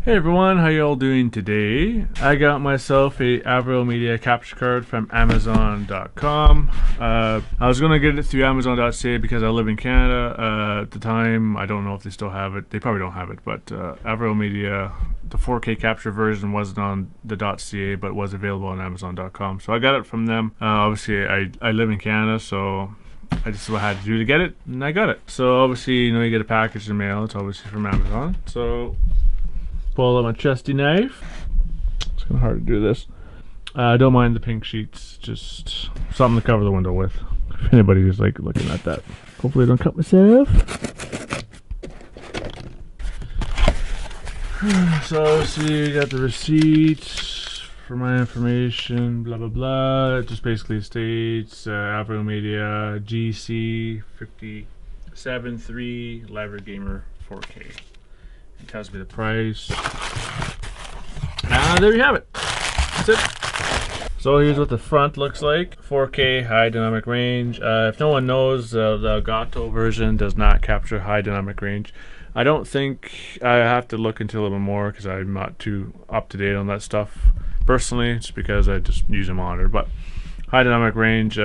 Hey everyone, how y'all doing today? I got myself a Avermedia capture card from Amazon.com. I was gonna get it through Amazon.ca because I live in Canada. At the time, I don't know if they still have it. They probably don't have it, but Avermedia, the 4K capture version wasn't on the .ca, but was available on Amazon.com. So I got it from them. Obviously, I live in Canada, so I just what I had to do to get it, and I got it. So obviously, you get a package in the mail. It's obviously from Amazon. So pull out my trusty knife. It's kind of hard to do this. I don't mind the pink sheets, just something to cover the window with. If anybody is like looking at that. Hopefully I don't cut myself. So obviously you got the receipts for my information, blah blah blah. It just basically states Avermedia GC573 Liver Gamer 4K. It tells me the price. There you have it. That's it. So here's what the front looks like. 4K high dynamic range. If no one knows, the Elgato version does not capture high dynamic range. I don't think I have to look into a little bit more because I'm not too up to date on that stuff personally. It's because I just use a monitor. But high dynamic range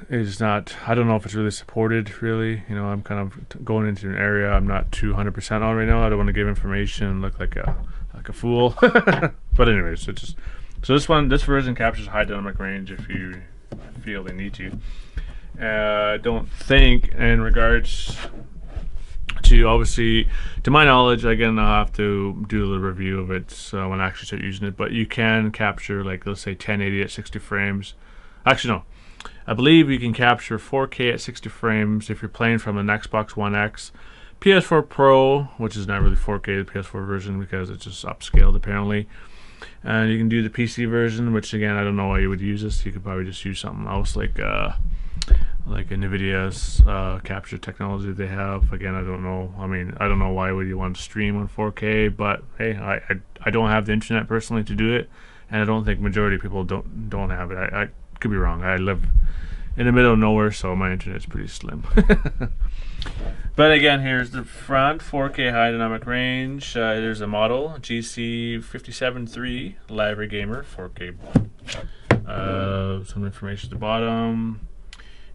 is not, I don't know if it's really supported really. I'm kind of going into an area I'm not 200% on right now. I don't want to give information and look like a fool. But anyways, so this version captures high dynamic range if you feel they need to. I don't think in regards to, obviously, to my knowledge, again, I'll have to do a little review of it when I actually start using it, but you can capture, like, let's say 1080 at 60 frames. Actually, no. I believe you can capture 4K at 60 frames if you're playing from an Xbox One X, PS4 Pro, which is not really 4K, the PS4 version, because it's just upscaled apparently. And you can do the PC version, which again, I don't know why you would use this. You could probably just use something else like NVIDIA's capture technology they have. Again, I don't know. I mean, I don't know why would you want to stream on 4K, but hey, I don't have the internet personally to do it, and I don't think majority of people don't have it. I could be wrong. I live in the middle of nowhere, so my internet's pretty slim. But again, here's the front, 4K high dynamic range. There's a model, GC573 Liver Gamer 4K. Some information at the bottom.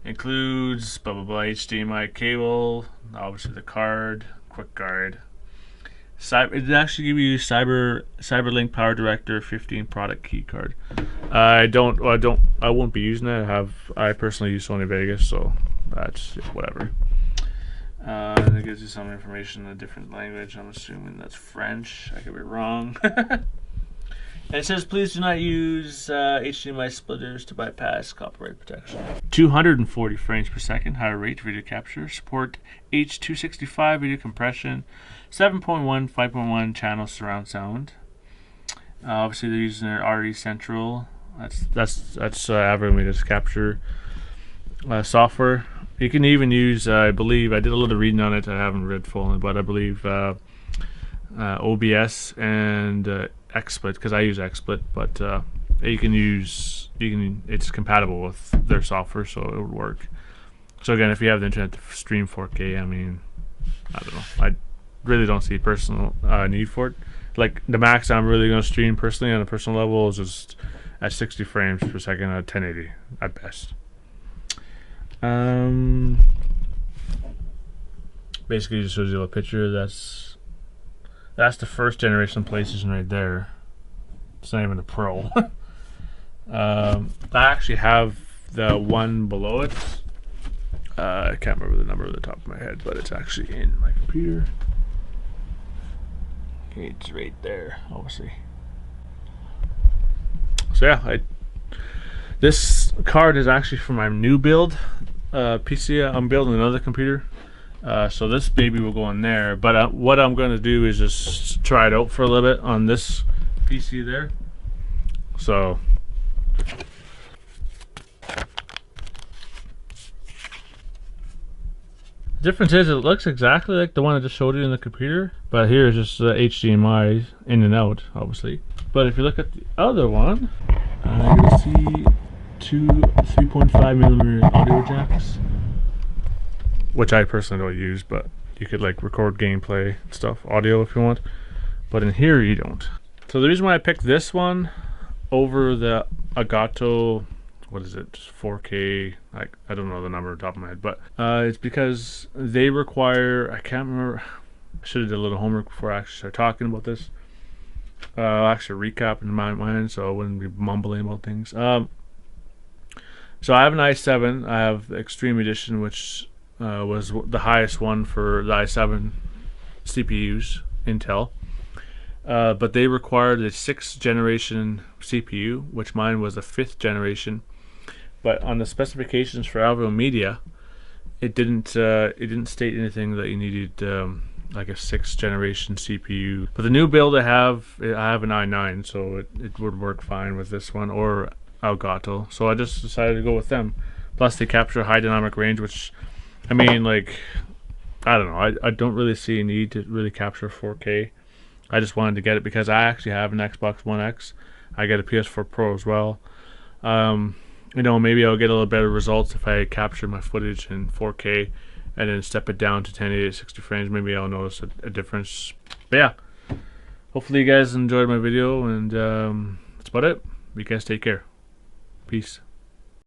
Includes blah blah blah HDMI cable, obviously the card, quick guard. It actually give you CyberLink Power Director 15 product key card. I won't be using that. I personally use Sony Vegas, so that's whatever. It gives you some information in a different language. I'm assuming that's French. I could be wrong. And it says, please do not use HDMI splitters to bypass copyright protection. 240 frames per second, higher rate video capture. Support H.265 video compression. 7.1, 5.1 channel surround sound. Obviously, they're using their RE Central. That's Avermedia's capture software. You can even use, I believe, I did a little reading on it. I haven't read full, but I believe OBS and XSplit, because I use XSplit, but it's compatible with their software, so it would work. So again, if you have the internet to stream 4K, I mean, I don't know. I really don't see personal need for it. Like the max I'm really going to stream personally on a personal level is just at 60 frames per second at 1080 at best. Basically, just shows you a picture. That's the first generation PlayStation right there. It's not even a Pro. I actually have the one below it. I can't remember the number at the top of my head, but it's actually in my computer. It's right there, obviously. So yeah, this card is actually for my new build PC. I'm building another computer, so this baby will go in there. But what I'm going to do is just try it out for a little bit on this PC there. So the difference is it looks exactly like the one I just showed you in the computer, but here is just HDMI in and out, obviously. But if you look at the other one, you'll see two 3.5mm audio jacks, which I personally don't use, but you could like record gameplay stuff, audio if you want. but in here you don't. So the reason why I picked this one over the Elgato, what is it, 4K, I don't know the number on top of my head, but it's because they require, I can't remember, I should have did a little homework before I actually start talking about this. I'll actually recap in my mind so I wouldn't be mumbling about things. So I have an i7, I have the Extreme Edition, which was the highest one for the i7 CPUs, Intel. But they required a 6th generation CPU, which mine was a 5th generation. But on the specifications for Avermedia, it didn't state anything that you needed like a 6th generation CPU. But the new build I have an i9, so it would work fine with this one or Elgato. So I just decided to go with them. Plus they capture high dynamic range, which, I mean, like, I don't know, I don't really see a need to really capture 4K. I just wanted to get it because I actually have an Xbox One X. I get a PS4 Pro as well. You know, maybe I'll get a little better results if I capture my footage in 4K and then step it down to 1080 at 60 frames. Maybe I'll notice a difference. But yeah, hopefully you guys enjoyed my video, and that's about it. You guys take care. Peace.